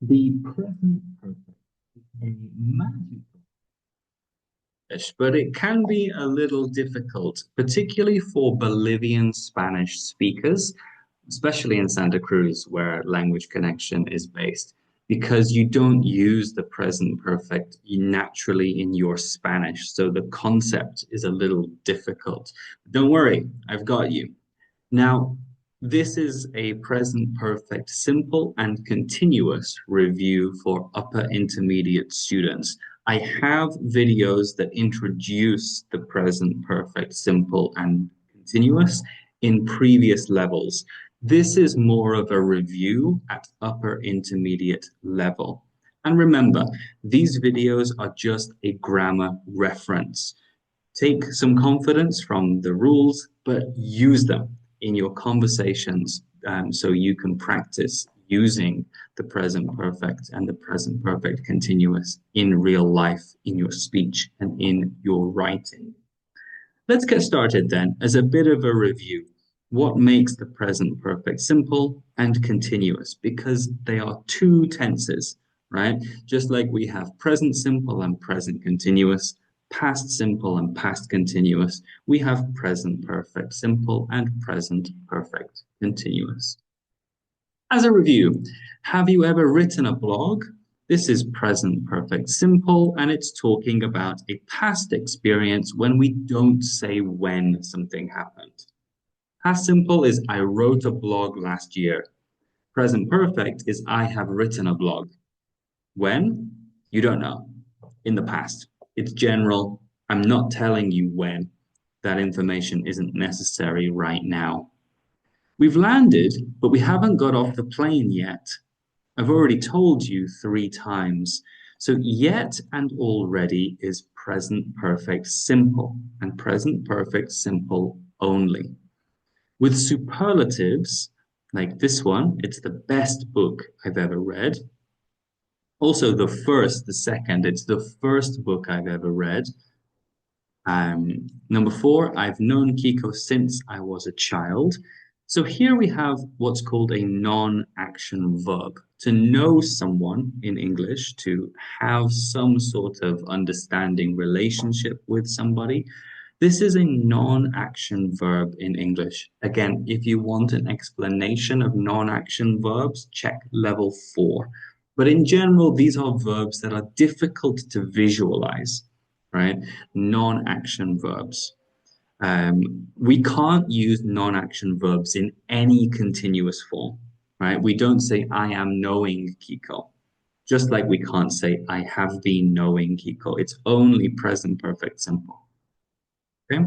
The present perfect is a magical dish, but it can be a little difficult, particularly for Bolivian Spanish speakers, especially in Santa Cruz, where language connection is based, because you don't use the present perfect naturally in your Spanish. So the concept is a little difficult. Don't worry, I've got you. Now, this is a present perfect simple and continuous review for upper intermediate students. I have videos that introduce the present perfect simple and continuous in previous levels. This is more of a review at upper intermediate level. And remember, these videos are just a grammar reference. Take some confidence from the rules, but use them in your conversations so you can practice using the present perfect and the present perfect continuous in real life, in your speech, and in your writing. Let's get started then. As a bit of a review, what makes the present perfect simple and continuous? Because they are two tenses, right? Just like we have present simple and present continuous, past simple and past continuous, we have present perfect simple and present perfect continuous. As a review, have you ever written a blog? This is present perfect simple, and it's talking about a past experience when we don't say when something happened. Past simple is I wrote a blog last year. Present perfect is I have written a blog. When? You don't know. In the past. It's general. I'm not telling you when. That information isn't necessary right now. We've landed, but we haven't got off the plane yet. I've already told you 3 times. So yet and already is present perfect simple and present perfect simple only. With superlatives, like this one, it's the best book I've ever read. Also, the first, the second, it's the first book I've ever read. Number 4, I've known Kiko since I was a child. So here we have what's called a non-action verb. To know someone in English, to have some sort of understanding relationship with somebody. This is a non-action verb in English. Again, if you want an explanation of non-action verbs, check level 4. But in general, these are verbs that are difficult to visualize, right? Non-action verbs. We can't use non-action verbs in any continuous form, right? We don't say, I am knowing Kiko. Just like we can't say, I have been knowing Kiko. It's only present perfect simple. Okay.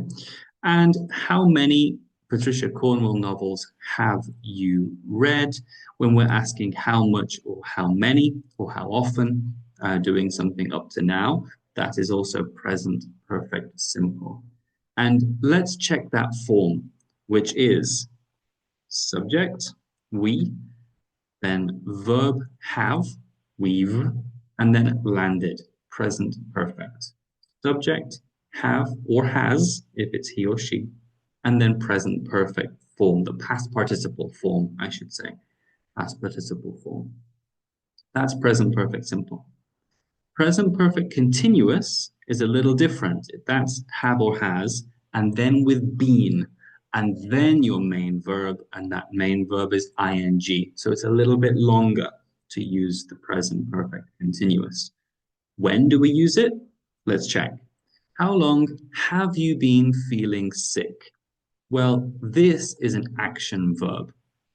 And how many Patricia Cornwell novels have you read? When we're asking how much or how many or how often, doing something up to now, that is also present perfect simple. And let's check that form, which is subject, we, then verb have, we've, and then landed, present perfect. Subject, have or has, if it's he or she, and then present perfect form, the past participle form, I should say, past participle form. That's present perfect simple. Present perfect continuous is a little different. That's have or has, and then with been, and then your main verb, and that main verb is ing. So it's a little bit longer to use the present perfect continuous. When do we use it? Let's check. How long have you been feeling sick? Well, this is an action verb,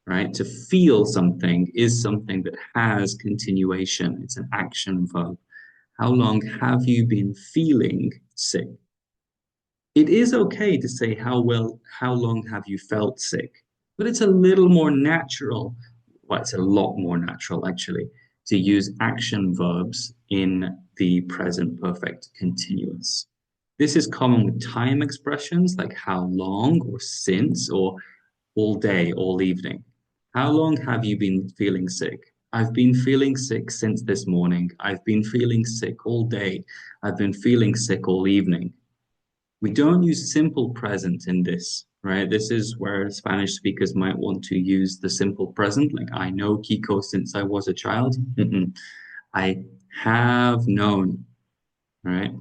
right? To feel something is something that has continuation. It's an action verb. How long have you been feeling sick? It is okay to say how long have you felt sick? But it's a little more natural. Well, it's a lot more natural actually to use action verbs in the present perfect continuous. This is common with time expressions like how long or since or all day, all evening. How long have you been feeling sick? I've been feeling sick since this morning. I've been feeling sick all day. I've been feeling sick all evening. We don't use simple present in this right? This is where Spanish speakers might want to use the simple present, like I know Kiko since I was a child. Mm-mm. I have known, right?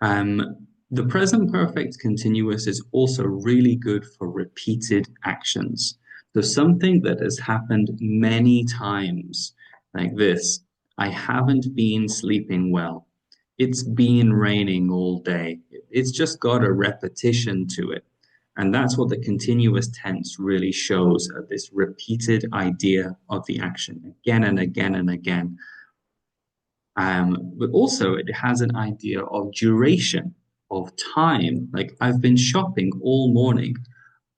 The present perfect continuous is also really good for repeated actions. So something that has happened many times, like this. I haven't been sleeping well. It's been raining all day. It's just got a repetition to it. And that's what the continuous tense really shows, this repeated idea of the action again and again and again. But also it has an idea of duration, of time. Like I've been shopping all morning.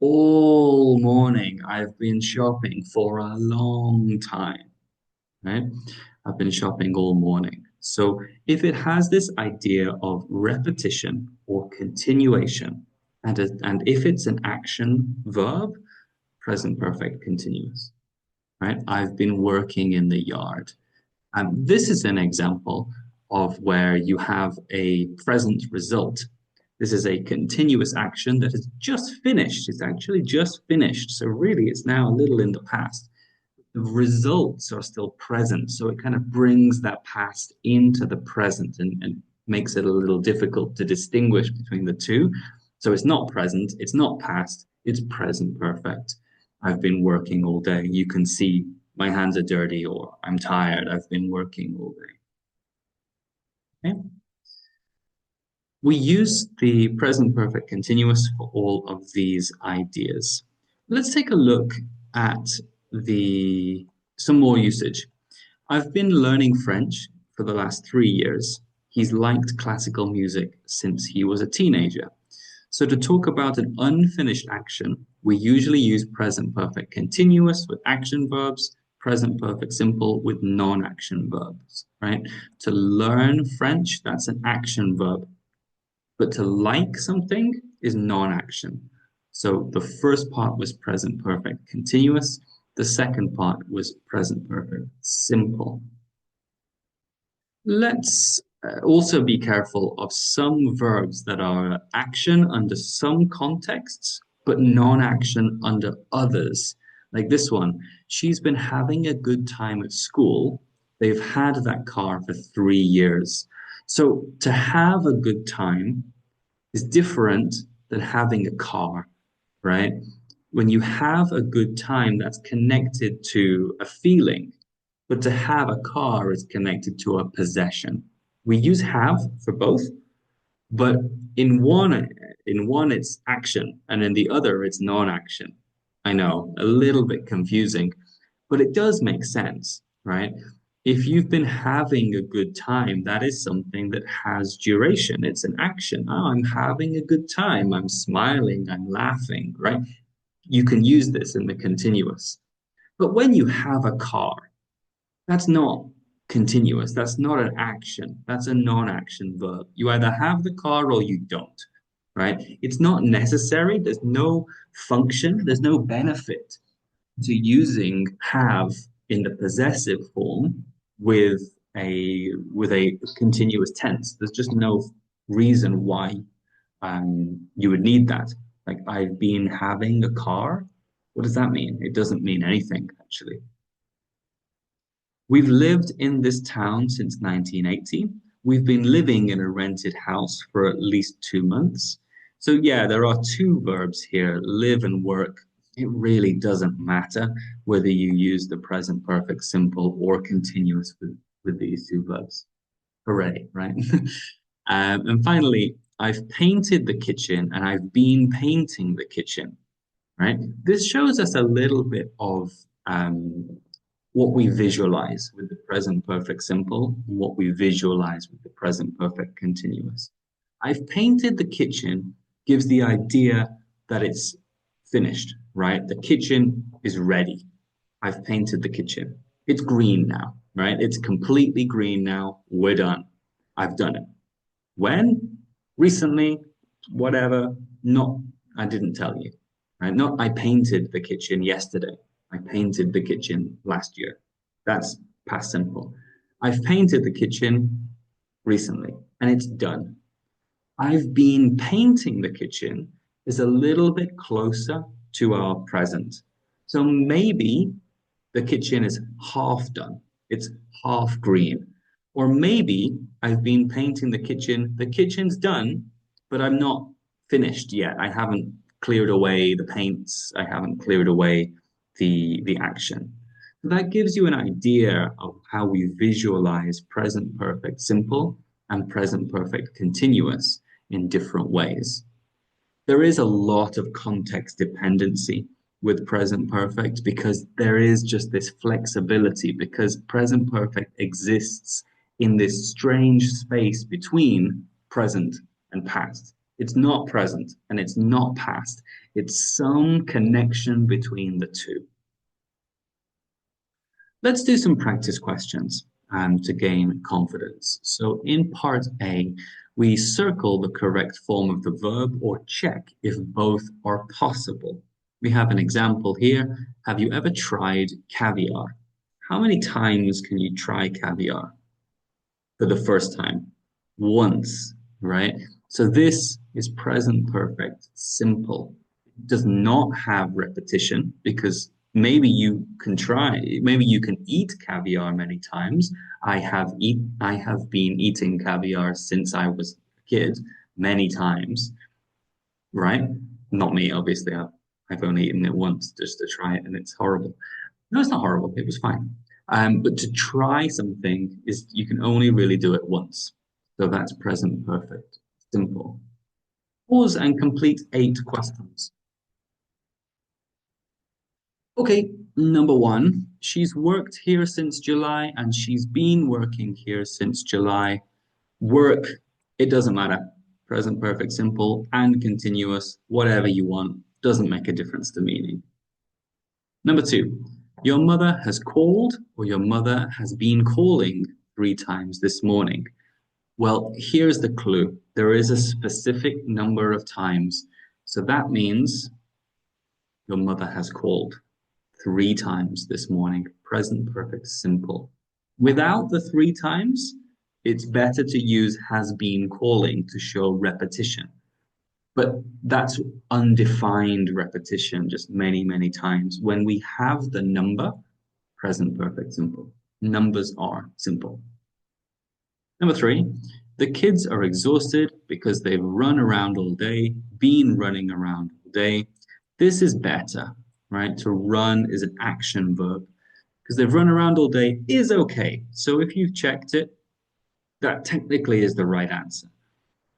All morning I've been shopping for a long time, right? I've been shopping all morning. So if it has this idea of repetition or continuation, and if it's an action verb, present perfect continuous, right? I've been working in the yard. This is an example of where you have a present result. This is a continuous action that has just finished. It's actually just finished. So really, it's now a little in the past. The results are still present. So it kind of brings that past into the present and makes it a little difficult to distinguish between the two. So it's not present, it's not past, it's present perfect. I've been working all day. You can see my hands are dirty or I'm tired. I've been working all day. Okay? We use the present perfect continuous for all of these ideas. Let's take a look at the some more usage. I've been learning French for the last 3 years. He's liked classical music since he was a teenager. So to talk about an unfinished action, we usually use present perfect continuous with action verbs, present perfect simple with non-action verbs, right? To learn French, that's an action verb. But to like something is non-action. So the first part was present perfect continuous. The second part was present perfect simple. Let's also be careful of some verbs that are action under some contexts, but non-action under others. Like this one, she's been having a good time at school. They've had that car for 3 years. So to have a good time is different than having a car, right? When you have a good time, that's connected to a feeling, but to have a car is connected to a possession. We use have for both, but in one it's action, and in the other it's non-action. I know, a little bit confusing, but it does make sense, right? If you've been having a good time, that is something that has duration. It's an action. Oh, I'm having a good time. I'm smiling. I'm laughing, right? You can use this in the continuous. But when you have a car, that's not continuous. That's not an action. That's a non-action verb. You either have the car or you don't, right? It's not necessary. There's no function. There's no benefit to using have in the possessive form with a continuous tense. There's just no reason why you would need that. Like I've been having a car. What does that mean? It doesn't mean anything, actually. We've lived in this town since 1980. We've been living in a rented house for at least 2 months. So, yeah, there are two verbs here, live and work. It really doesn't matter whether you use the present perfect simple or continuous with these two verbs. Hooray, right? And finally, I've painted the kitchen and I've been painting the kitchen, right? This shows us a little bit of what we visualize with the present perfect simple, and what we visualize with the present perfect continuous. I've painted the kitchen gives the idea that it's finished, right? The kitchen is ready. I've painted the kitchen. It's green now, right? It's completely green now. We're done. I've done it. When? Recently, whatever. Not, I didn't tell you, right? Not, I painted the kitchen yesterday. I painted the kitchen last year. That's past simple. I've painted the kitchen recently and it's done. I've been painting the kitchen is a little bit closer to our present. So maybe the kitchen is half done. It's half green. Or maybe I've been painting the kitchen's done, but I'm not finished yet. I haven't cleared away the paints, I haven't cleared away the action. So that gives you an idea of how we visualize present perfect simple and present perfect continuous in different ways. There is a lot of context dependency with present perfect because there is just this flexibility because present perfect exists in this strange space between present and past. It's not present and it's not past. It's some connection between the two. Let's do some practice questions to gain confidence. So in part A, we circle the correct form of the verb or check if both are possible. We have an example here. Have you ever tried caviar? How many times can you try caviar for the first time? Once, right? So this is present perfect, simple. It does not have repetition because maybe you can try, maybe you can eat caviar many times. I have been eating caviar since I was a kid many times, right? Not me, obviously. I've only eaten it once just to try it, and it's horrible. No, it's not horrible. It was fine. But to try something is you can only really do it once. So that's present perfect. Simple. Pause and complete 8 questions. Okay, number 1. She's worked here since July and she's been working here since July. Work, it doesn't matter. Present perfect, simple, and continuous, whatever you want, doesn't make a difference to meaning. Number 2. Your mother has called or your mother has been calling 3 times this morning. Well, here's the clue. There is a specific number of times. So that means your mother has called 3 times this morning. Present perfect, simple. Without the 3 times, it's better to use has been calling to show repetition. But that's undefined repetition, just many, many times. When we have the number, present perfect, simple. Numbers are simple. Number 3, the kids are exhausted because they've run around all day, been running around all day. This is better, right? To run is an action verb because they've run around all day is okay. So if you've checked it, that technically is the right answer.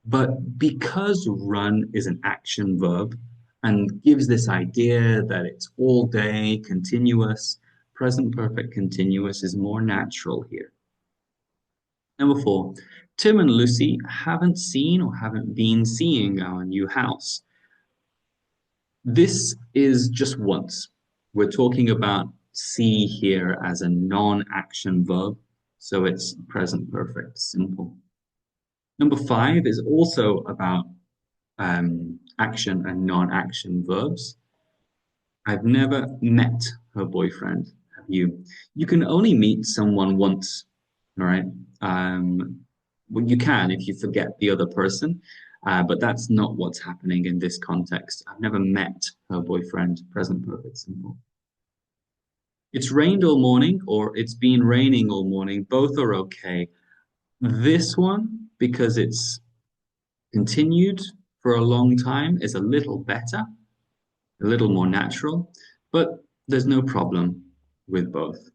But because run is an action verb and gives this idea that it's all day, continuous, present perfect continuous is more natural here. Number 4, Tim and Lucy haven't seen or haven't been seeing our new house. This is just once. We're talking about see here as a non-action verb, so it's present perfect, simple. Number 5 is also about action and non-action verbs. I've never met her boyfriend. Have you? You can only meet someone once, all right? Well, you can if you forget the other person, but that's not what's happening in this context. I've never met her boyfriend. Present perfect, simple. It's rained all morning, or it's been raining all morning. Both are okay. This one, because it's continued for a long time, is a little better, a little more natural, but there's no problem with both.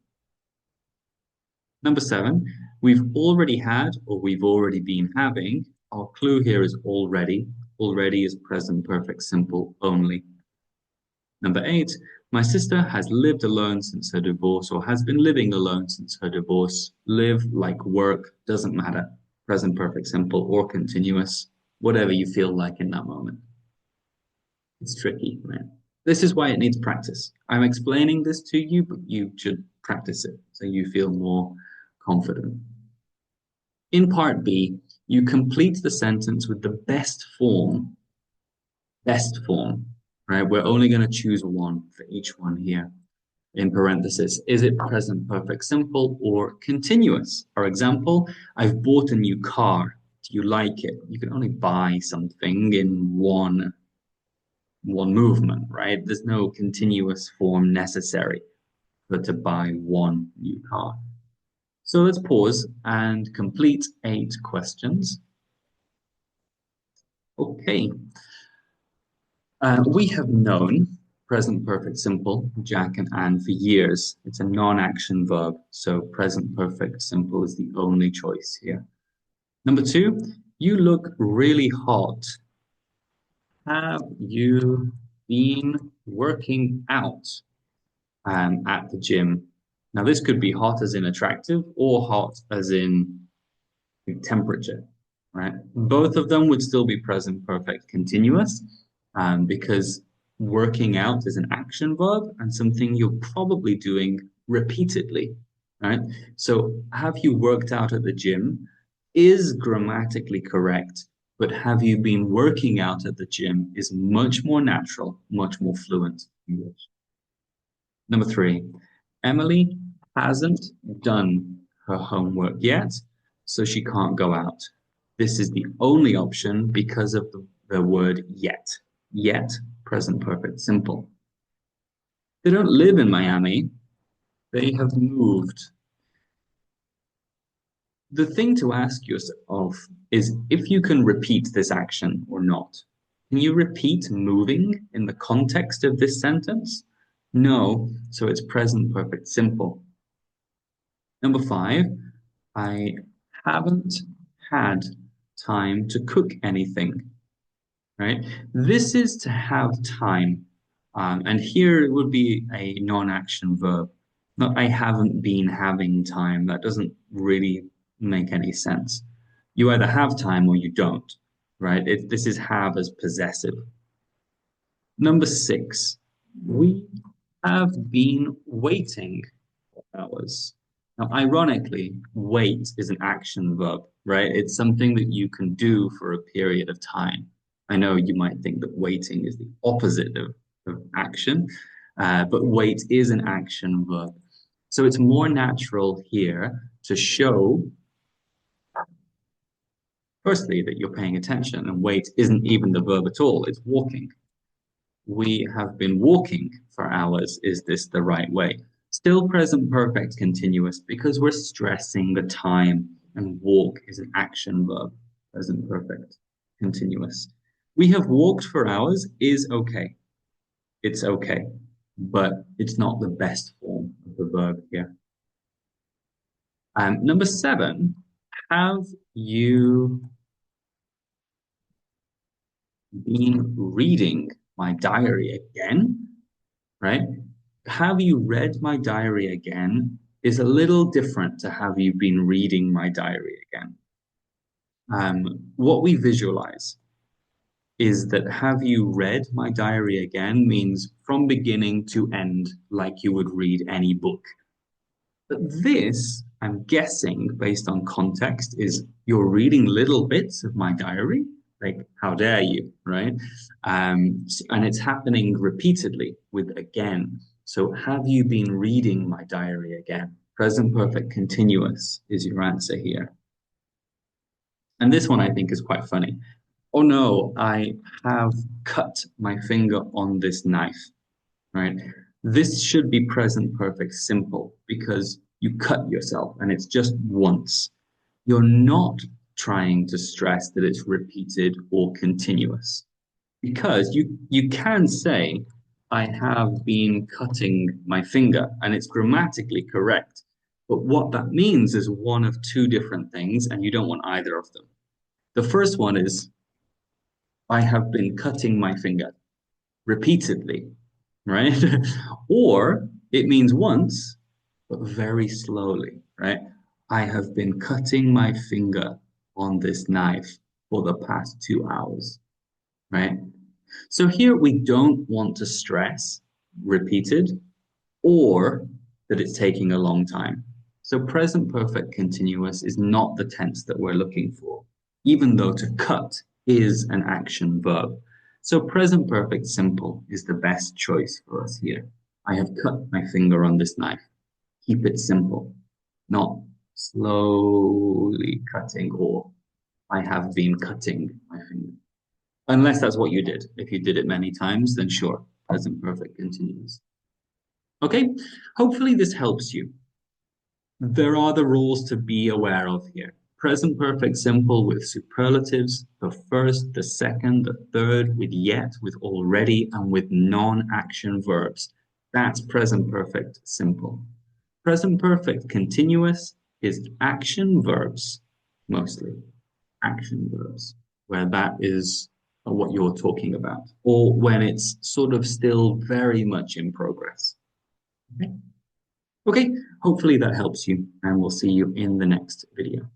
Number 7, we've already had or we've already been having. Our clue here is already. Already is present perfect simple only. Number 8, my sister has lived alone since her divorce or has been living alone since her divorce. Live like work, doesn't matter. Present perfect simple or continuous, whatever you feel like in that moment. It's tricky, right? This is why it needs practice. I'm explaining this to you, but you should practice it so you feel more confident. In part B, you complete the sentence with the best form. Best form, right? We're only going to choose one for each one here. In parenthesis, is it present perfect simple or continuous? For example, I've bought a new car. Do you like it? You can only buy something in one one movement, right? There's no continuous form necessary for to buy one new car. So let's pause and complete 8 questions. Okay. We have known present perfect simple, Jack and Anne, for years. It's a non-action verb, so present perfect simple is the only choice here. Number 2, you look really hot. Have you been working out at the gym? Now, this could be hot as in attractive or hot as in temperature, right? Both of them would still be present perfect continuous because working out is an action verb and something you're probably doing repeatedly, right? So, have you worked out at the gym is grammatically correct, but have you been working out at the gym is much more natural, much more fluent English. Number 3, Emily hasn't done her homework yet, so she can't go out. This is the only option because of the word yet. Yet, present perfect simple. They don't live in Miami. They have moved. The thing to ask yourself is if you can repeat this action or not. Can you repeat moving in the context of this sentence? No, so it's present perfect simple. Number 5, I haven't had time to cook anything, right? This is to have time. And here it would be a non-action verb. Not I haven't been having time. That doesn't really make any sense. You either have time or you don't, right? This is have as possessive. Number 6, we have been waiting for hours. Now, ironically, wait is an action verb, right? It's something that you can do for a period of time. I know you might think that waiting is the opposite of action, but wait is an action verb. So it's more natural here to show, firstly, that you're paying attention, and wait isn't even the verb at all, it's walking. We have been walking for hours. Is this the right way? Still present perfect continuous because we're stressing the time, and walk is an action verb, present perfect continuous. We have walked for hours is okay. It's okay, but it's not the best form of the verb here. Number 7, have you been reading my diary again? Right? Have you read my diary again is a little different to have you been reading my diary again. What we visualize is that have you read my diary again means from beginning to end, like you would read any book. But this, I'm guessing, based on context, is you're reading little bits of my diary. Like, how dare you, right? And it's happening repeatedly with again. So, have you been reading my diary again? Present perfect continuous is your answer here. And this one I think is quite funny. Oh no, I have cut my finger on this knife, right? This should be present perfect simple because you cut yourself and it's just once. You're not trying to stress that it's repeated or continuous because you can say, I have been cutting my finger, and it's grammatically correct. But what that means is one of two different things, and you don't want either of them. The first one is, I have been cutting my finger repeatedly, right? Or it means once, but very slowly, right? I have been cutting my finger on this knife for the past 2 hours, right? So here we don't want to stress repeated or that it's taking a long time. So present perfect continuous is not the tense that we're looking for, even though to cut is an action verb. So present perfect simple is the best choice for us here. I have cut my finger on this knife. Keep it simple, not slowly cutting or I have been cutting my finger. Unless that's what you did. If you did it many times, then sure, present perfect continuous. Okay, hopefully this helps you. There are the rules to be aware of here. Present perfect simple with superlatives, the first, the second, the third, with yet, with already, and with non-action verbs. That's present perfect simple. Present perfect continuous is action verbs, mostly. Action verbs, where that is what you're talking about, or when it's sort of still very much in progress. Okay, okay, hopefully that helps you, and we'll see you in the next video.